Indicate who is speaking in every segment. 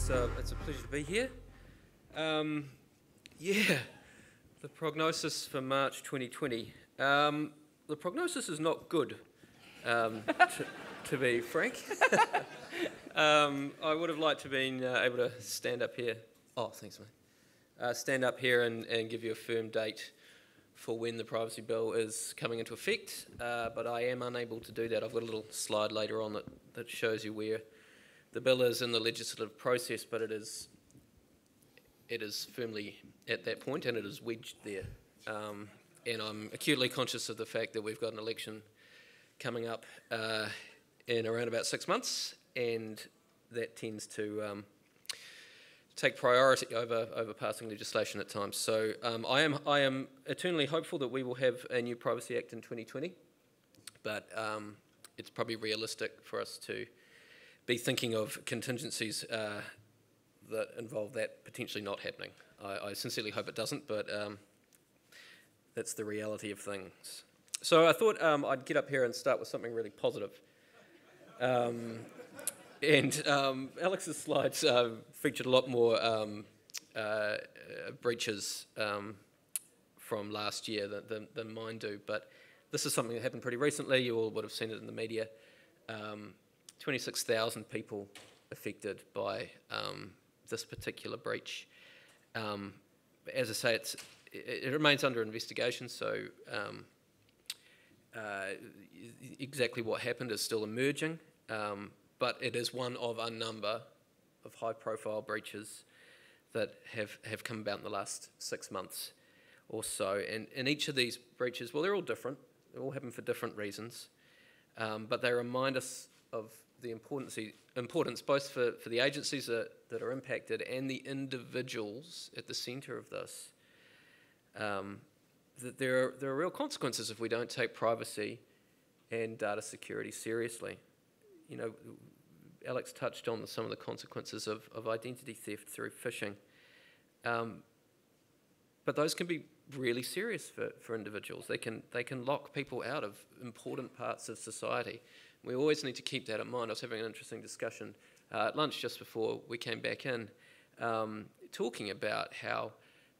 Speaker 1: It's a pleasure to be here. Yeah, the prognosis for March 2020. The prognosis is not good, to be frank. I would have liked to have been able to stand up here. Oh, thanks, mate. Stand up here and give you a firm date for when the privacy bill is coming into effect, but I am unable to do that. I've got a little slide later on that shows you where the bill is in the legislative process, but it is firmly at that point, and it is wedged there. And I'm acutely conscious of the fact that we've got an election coming up in around about 6 months, and that tends to take priority over passing legislation at times. So I am eternally hopeful that we will have a new Privacy Act in 2020, but it's probably realistic for us to be thinking of contingencies that involve that potentially not happening. I sincerely hope it doesn't, but that's the reality of things. So I thought I'd get up here and start with something really positive. And Alex's slides featured a lot more breaches from last year than mine do, but this is something that happened pretty recently. You all would have seen it in the media. 26,000 people affected by this particular breach. As I say, it remains under investigation, so exactly what happened is still emerging, but it is one of a number of high-profile breaches that have come about in the last 6 months or so. And in each of these breaches, well, they're all different. They all happen for different reasons, but they remind us of the importance both for the agencies that are impacted and the individuals at the centre of this, that there are real consequences if we don't take privacy and data security seriously. You know, Alex touched on some of the consequences of identity theft through phishing, but those can be really serious for individuals. They can lock people out of important parts of society. We always need to keep that in mind. I was having an interesting discussion at lunch just before we came back in, talking about how,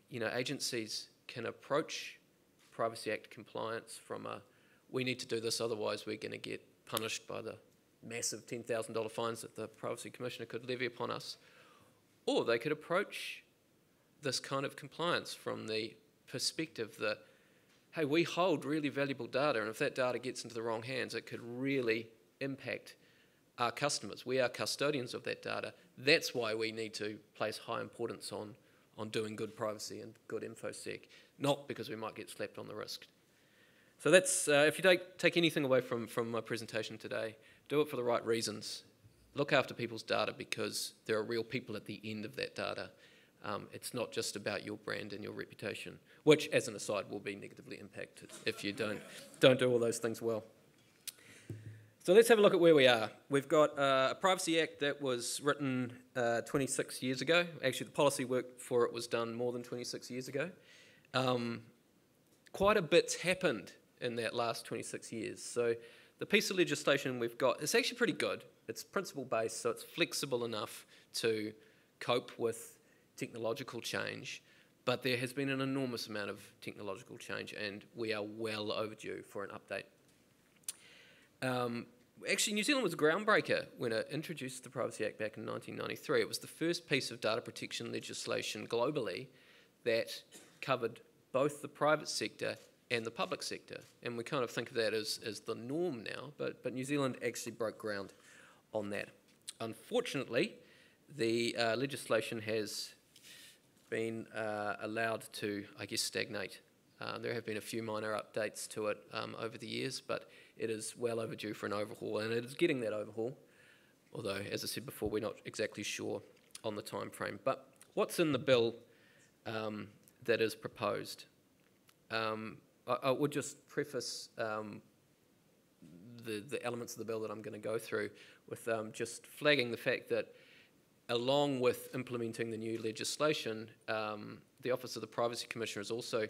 Speaker 1: you know, agencies can approach Privacy Act compliance from we need to do this, otherwise we're going to get punished by the massive $10,000 fines that the Privacy Commissioner could levy upon us. Or they could approach this kind of compliance from the perspective that, hey, we hold really valuable data, and if that data gets into the wrong hands, it could really impact our customers. We are custodians of that data. That's why we need to place high importance on doing good privacy and good InfoSec, not because we might get slapped on the wrist. So that's, if you take anything away from my presentation today, do it for the right reasons. Look after people's data because there are real people at the end of that data. It's not just about your brand and your reputation, which, as an aside, will be negatively impacted if you don't do all those things well. So let's have a look at where we are. We've got a Privacy Act that was written 26 years ago. Actually, the policy work for it was done more than 26 years ago. Quite a bit's happened in that last 26 years. So the piece of legislation we've got is actually pretty good. It's principle-based, so it's flexible enough to cope with technological change, but there has been an enormous amount of technological change, and we are well overdue for an update. Actually, New Zealand was a groundbreaker when it introduced the Privacy Act back in 1993. It was the first piece of data protection legislation globally that covered both the private sector and the public sector, and we kind of think of that as the norm now, but New Zealand actually broke ground on that. Unfortunately, the legislation has been allowed to, I guess, stagnate. There have been a few minor updates to it over the years, but it is well overdue for an overhaul, and it is getting that overhaul, although, as I said before, we're not exactly sure on the time frame. But what's in the bill that is proposed? I would just preface the elements of the bill that I'm going to go through with just flagging the fact that along with implementing the new legislation, the Office of the Privacy Commissioner is also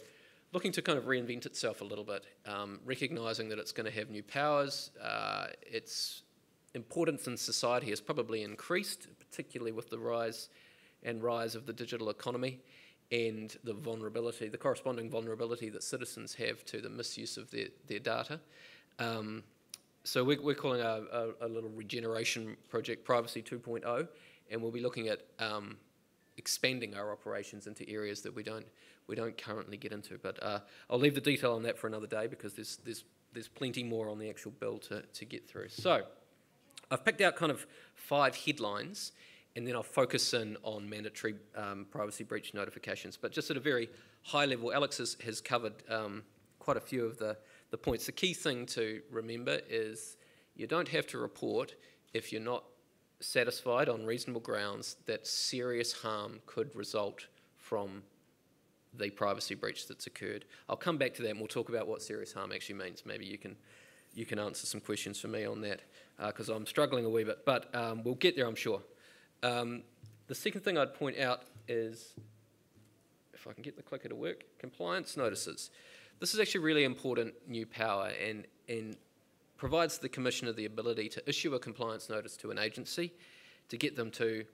Speaker 1: looking to kind of reinvent itself a little bit, recognising that it's going to have new powers. It's importance in society has probably increased, particularly with the rise of the digital economy and the vulnerability, the corresponding vulnerability that citizens have to the misuse of their data. So we're calling a little regeneration project Privacy 2.0, and we'll be looking at expanding our operations into areas that we don't currently get into. But I'll leave the detail on that for another day, because there's plenty more on the actual bill to get through. So I've picked out kind of 5 headlines, and then I'll focus in on mandatory privacy breach notifications. But just at a very high level, Alex has covered quite a few of the points. The key thing to remember is you don't have to report if you're not satisfied on reasonable grounds that serious harm could result from the privacy breach that's occurred. I'll come back to that and we'll talk about what serious harm actually means. Maybe you can answer some questions for me on that, because I'm struggling a wee bit, but we'll get there, I'm sure. The second thing I'd point out is, if I can get the clicker to work, compliance notices. This is actually a really important new power and provides the Commissioner the ability to issue a compliance notice to an agency to get them to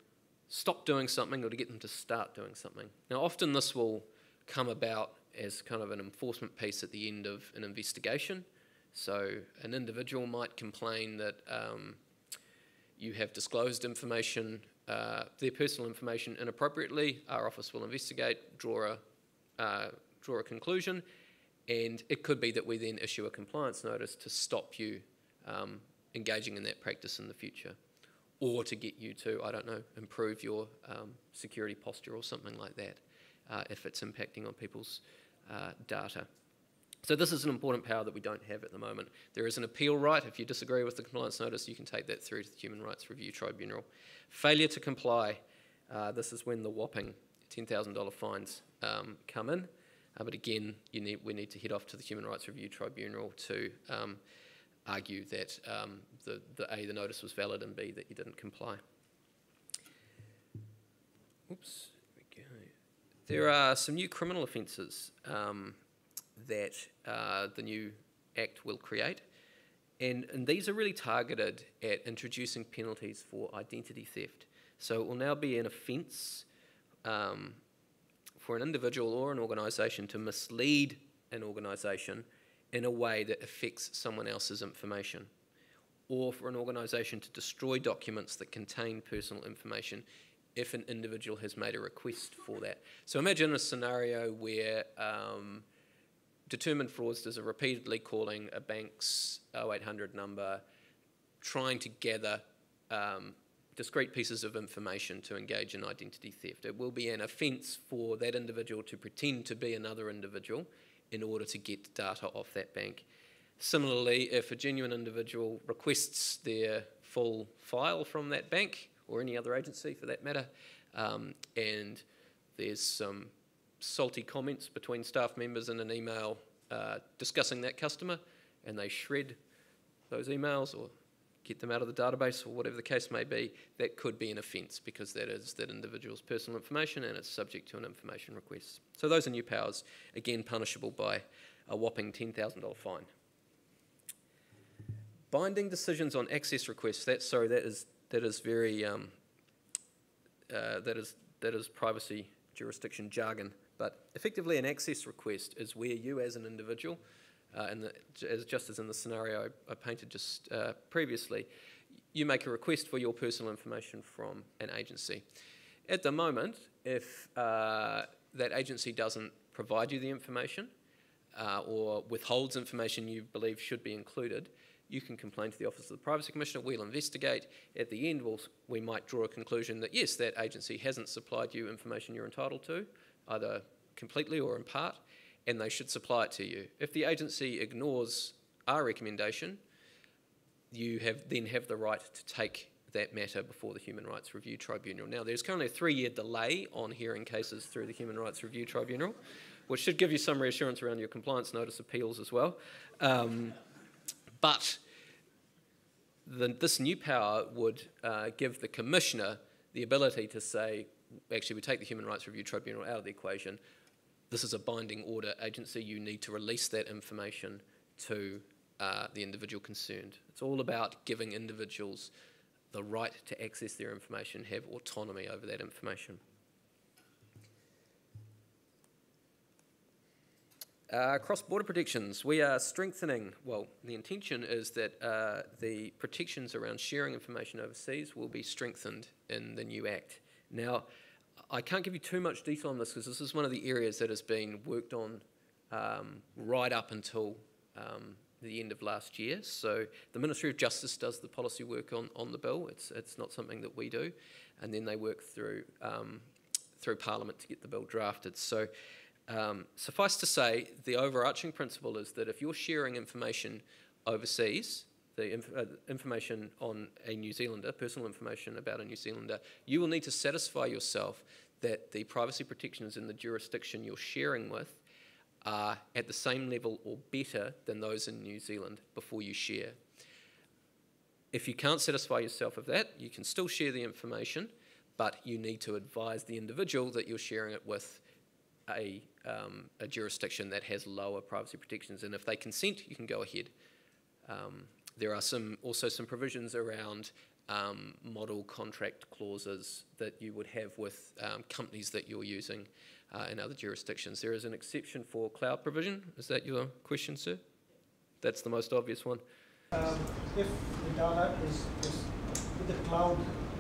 Speaker 1: stop doing something or to get them to start doing something. Now, often this will come about as kind of an enforcement piece at the end of an investigation. So an individual might complain that you have disclosed information, their personal information inappropriately. Our office will investigate, draw a conclusion, and it could be that we then issue a compliance notice to stop you engaging in that practice in the future, or to get you to, I don't know, improve your security posture or something like that, if it's impacting on people's data. So this is an important power that we don't have at the moment. There is an appeal right. If you disagree with the compliance notice, you can take that through to the Human Rights Review Tribunal. Failure to comply, this is when the whopping $10,000 fines come in. But again, we need to head off to the Human Rights Review Tribunal to argue that A, the notice was valid, and B, that you didn't comply. Oops, there we go. There are some new criminal offences that the new Act will create, and these are really targeted at introducing penalties for identity theft. So it will now be an offence for an individual or an organisation to mislead an organisation in a way that affects someone else's information, or for an organisation to destroy documents that contain personal information if an individual has made a request for that. So imagine a scenario where determined fraudsters are repeatedly calling a bank's 0800 number, trying to gather discrete pieces of information to engage in identity theft. It will be an offence for that individual to pretend to be another individual in order to get data off that bank. Similarly, if a genuine individual requests their full file from that bank, or any other agency for that matter, and there's some salty comments between staff members in an email discussing that customer, and they shred those emails or get them out of the database or whatever the case may be, that could be an offence, because that is that individual's personal information and it's subject to an information request. So those are new powers, again punishable by a whopping $10,000 fine. Binding decisions on access requests. That is very that is privacy jurisdiction jargon. But effectively, an access request is where you, as an individual, just as in the scenario I painted just previously, you make a request for your personal information from an agency. At the moment, if that agency doesn't provide you the information or withholds information you believe should be included, you can complain to the Office of the Privacy Commissioner. We'll investigate. At the end, we might draw a conclusion that, yes, that agency hasn't supplied you information you're entitled to, either completely or in part, and they should supply it to you. If the agency ignores our recommendation, you then have the right to take that matter before the Human Rights Review Tribunal. Now, there's currently a 3-year delay on hearing cases through the Human Rights Review Tribunal, which should give you some reassurance around your compliance notice appeals as well. But this new power would give the Commissioner the ability to say, actually, we take the Human Rights Review Tribunal out of the equation. This is a binding order agency. You need to release that information to the individual concerned. It's all about giving individuals the right to access their information, have autonomy over that information. Cross-border protections. We are strengthening, well, the intention is that the protections around sharing information overseas will be strengthened in the new Act. Now, I can't give you too much detail on this because this is one of the areas that has been worked on right up until the end of last year. So the Ministry of Justice does the policy work on the bill. It's not something that we do. And then they work through Parliament to get the bill drafted. So suffice to say, the overarching principle is that if you're sharing information overseas, the information on a New Zealander, personal information about a New Zealander, you will need to satisfy yourself that the privacy protections in the jurisdiction you're sharing with are at the same level or better than those in New Zealand before you share. If you can't satisfy yourself of that, you can still share the information, but you need to advise the individual that you're sharing it with a jurisdiction that has lower privacy protections, and if they consent, you can go ahead. There are also some provisions around model contract clauses that you would have with companies that you're using in other jurisdictions. There is an exception for cloud provision. Is that your question, sir? That's the most obvious one.
Speaker 2: If the data is with the cloud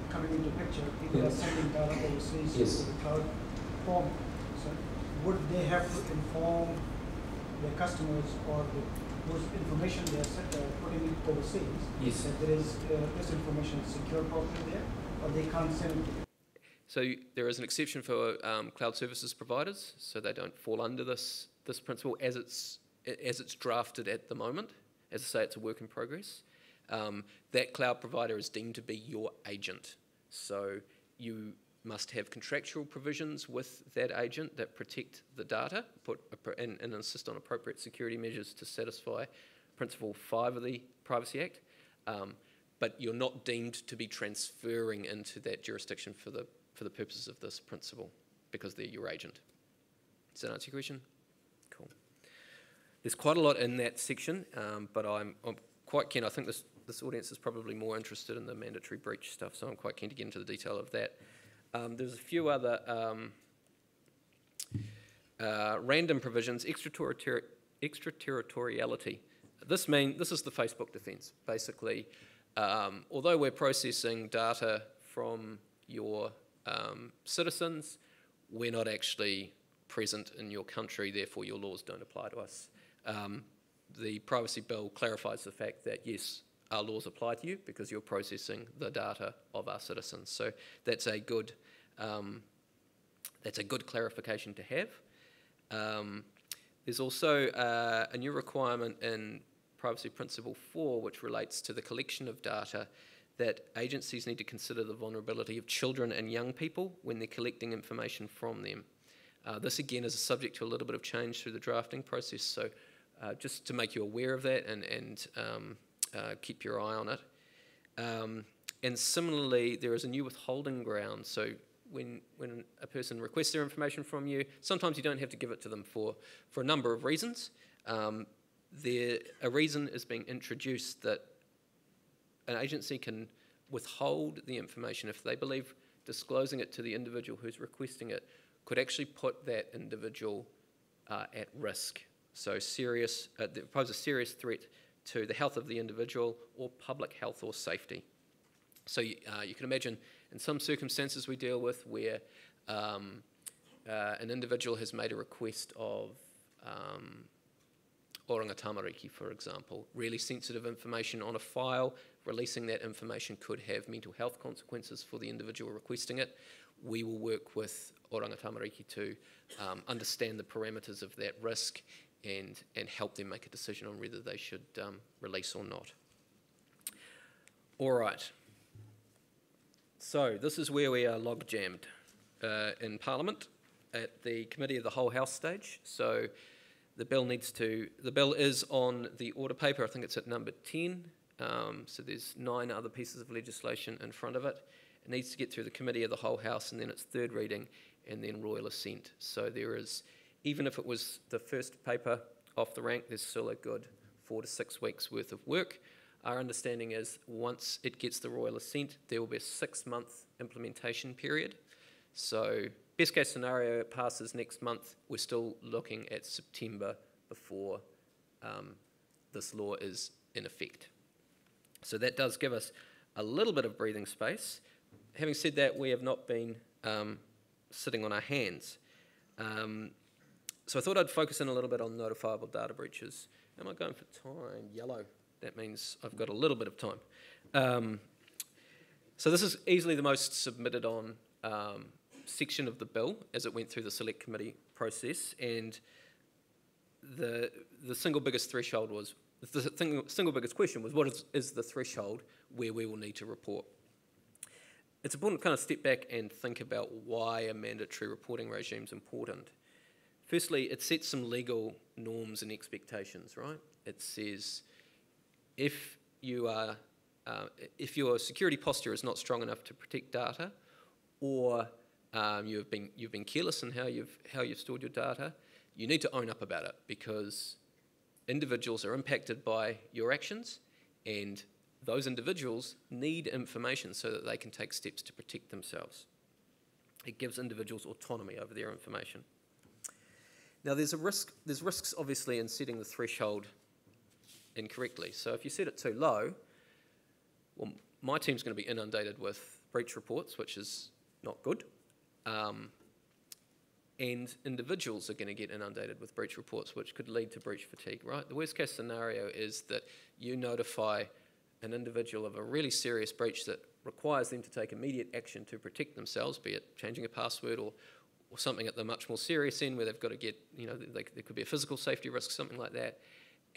Speaker 2: coming into picture, people are sending data overseas to the cloud form. So would they have to inform their customers or those information they are putting in overseas that there is this information is secure properly there, or they can't send it?
Speaker 1: So there is an exception for cloud services providers, so they don't fall under this principle as it's drafted at the moment. As I say, it's a work in progress. That cloud provider is deemed to be your agent. So you must have contractual provisions with that agent that protect the data and insist on appropriate security measures to satisfy Principle 5 of the Privacy Act. But you're not deemed to be transferring into that jurisdiction for the purposes of this principle because they're your agent. Does that answer your question? Cool. There's quite a lot in that section, but I'm quite keen. I think this audience is probably more interested in the mandatory breach stuff, so I'm quite keen to get into the detail of that. There's a few other random provisions, extraterritoriality. This is the Facebook defence. Basically, although we're processing data from your citizens, we're not actually present in your country, therefore your laws don't apply to us. The Privacy Bill clarifies the fact that, yes, our laws apply to you because you're processing the data of our citizens. So that's a good clarification to have. There's also a new requirement in Privacy Principle 4, which relates to the collection of data, that agencies need to consider the vulnerability of children and young people when they're collecting information from them. This again is subject to a little bit of change through the drafting process, so just to make you aware of that and keep your eye on it. And similarly, there is a new withholding ground. So when a person requests their information from you, sometimes you don't have to give it to them for a number of reasons. A reason is being introduced that an agency can withhold the information if they believe disclosing it to the individual who's requesting it could actually put that individual at risk. So pose a serious threat to the health of the individual or public health or safety. So you can imagine in some circumstances we deal with where an individual has made a request of oranga tamariki, for example, really sensitive information on a file. Releasing that information could have mental health consequences for the individual requesting it. We will work with oranga tamariki to understand the parameters of that risk and help them make a decision on whether they should release or not. All right. So this is where we are log jammed in Parliament at the Committee of the Whole House stage. So the bill is on the order paper. I think it's at number 10. So there's 9 other pieces of legislation in front of it. It needs to get through the Committee of the Whole House, and then it's third reading, and then royal assent. So there is, even if it was the first paper off the rank, there's still a good 4 to 6 weeks worth of work. Our understanding is once it gets the royal assent, there will be a 6-month implementation period. So best case scenario, it passes next month. We're still looking at September before this law is in effect. So that does give us a little bit of breathing space. Having said that, we have not been sitting on our hands. So I thought I'd focus in a little bit on notifiable data breaches. Am I going for time? Yellow. That means I've got a little bit of time. So this is easily the most submitted on section of the bill as it went through the select committee process, and the single biggest threshold was, the single biggest question was, what is the threshold where we will need to report? It's important to kind of step back and think about why a mandatory reporting regime is important. Firstly, it sets some legal norms and expectations, right? It says if your security posture is not strong enough to protect data, or you've been careless in how you've stored your data, you need to own up about it, because individuals are impacted by your actions, and those individuals need information so that they can take steps to protect themselves. It gives individuals autonomy over their information. Now, there's risks obviously in setting the threshold incorrectly. So if you set it too low, well, my team's going to be inundated with breach reports, which is not good. And individuals are going to get inundated with breach reports, which could lead to breach fatigue, right? The worst case scenario is that you notify an individual of a really serious breach that requires them to take immediate action to protect themselves, be it changing a password or something at the much more serious end where they've got to get, there could be a physical safety risk, something like that,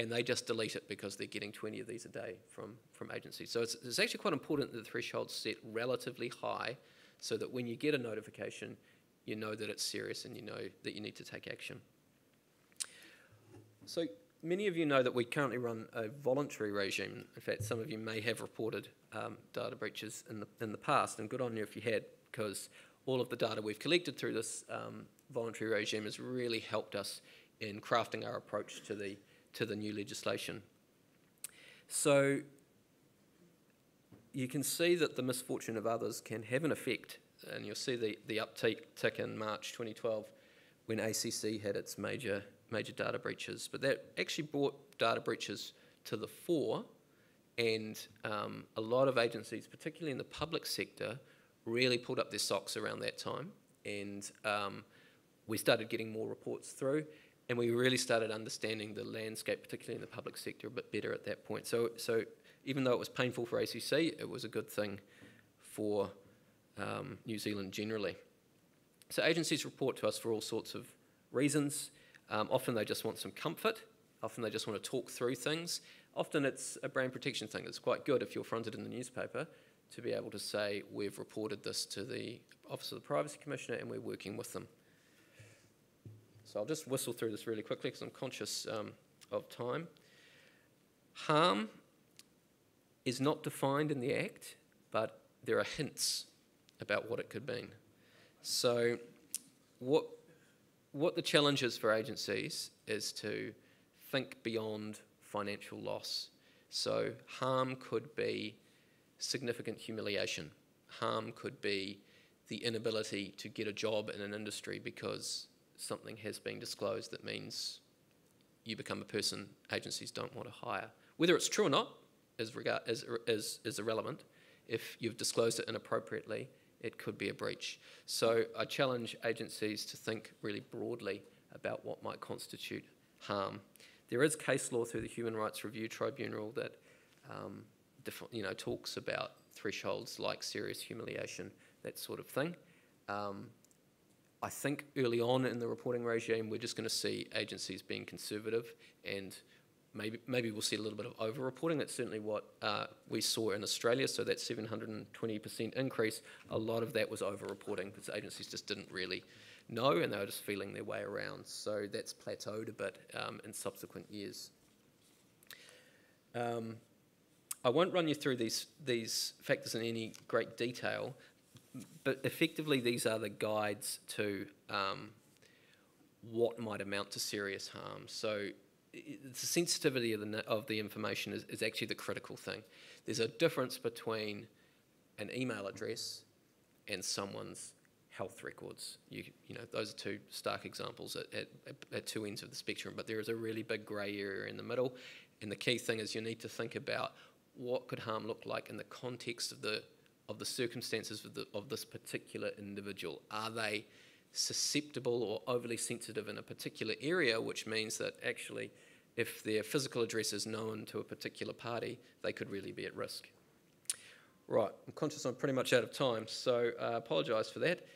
Speaker 1: and they just delete it because they're getting 20 of these a day from agencies. So it's actually quite important that the threshold's set relatively high so that when you get a notification, you know that it's serious and you know that you need to take action. So many of you know that we currently run a voluntary regime. In fact, some of you may have reported data breaches in the past, and good on you if you had, because all of the data we've collected through this voluntary regime has really helped us in crafting our approach to the new legislation. So you can see that the misfortune of others can have an effect, and you'll see the uptick in March 2012 when ACC had its major data breaches. But that actually brought data breaches to the fore, and a lot of agencies, particularly in the public sector, really pulled up their socks around that time, and we started getting more reports through, and we really started understanding the landscape, particularly in the public sector, a bit better at that point. So even though it was painful for ACC, it was a good thing for New Zealand generally. So agencies report to us for all sorts of reasons. Often they just want some comfort. Often they just want to talk through things. Often it's a brand protection thing. It's quite good if you're fronted in the newspaper to be able to say, we've reported this to the Office of the Privacy Commissioner and we're working with them. So I'll just whistle through this really quickly because I'm conscious of time. Harm is not defined in the Act, but there are hints about what it could mean. So what the challenge is for agencies is to think beyond financial loss. So harm could be significant humiliation. Harm could be the inability to get a job in an industry because something has been disclosed that means you become a person agencies don't want to hire. Whether it's true or not is irrelevant. If you've disclosed it inappropriately, it could be a breach. So I challenge agencies to think really broadly about what might constitute harm. There is case law through the Human Rights Review Tribunal that talks about thresholds like serious humiliation, that sort of thing. I think early on in the reporting regime, we're just going to see agencies being conservative, and maybe we'll see a little bit of over-reporting. That's certainly what we saw in Australia, so that 720% increase, a lot of that was over-reporting because agencies just didn't really know and they were just feeling their way around. So that's plateaued a bit in subsequent years. I won't run you through these factors in any great detail, but effectively these are the guides to what might amount to serious harm. So the sensitivity of the information is actually the critical thing. There's a difference between an email address and someone's health records. You know, those are two stark examples at two ends of the spectrum, but there is a really big grey area in the middle, and the key thing is you need to think about what could harm look like in the context of the circumstances of this particular individual. Are they susceptible or overly sensitive in a particular area, which means that actually if their physical address is known to a particular party, they could really be at risk. Right, I'm conscious I'm pretty much out of time, so I apologise for that.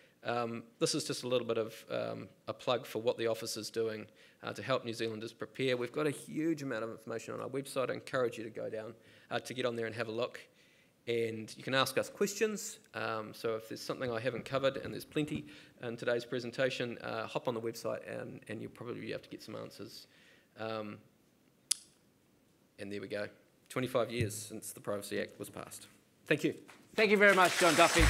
Speaker 1: This is just a little bit of a plug for what the office is doing to help New Zealanders prepare. We've got a huge amount of information on our website. I encourage you to go down to get on there and have a look. And you can ask us questions, so if there's something I haven't covered, and there's plenty in today's presentation, hop on the website and you'll probably be able to get some answers. And there we go, 25 years since the Privacy Act was passed. Thank you.
Speaker 3: Thank you very much, John Duffy.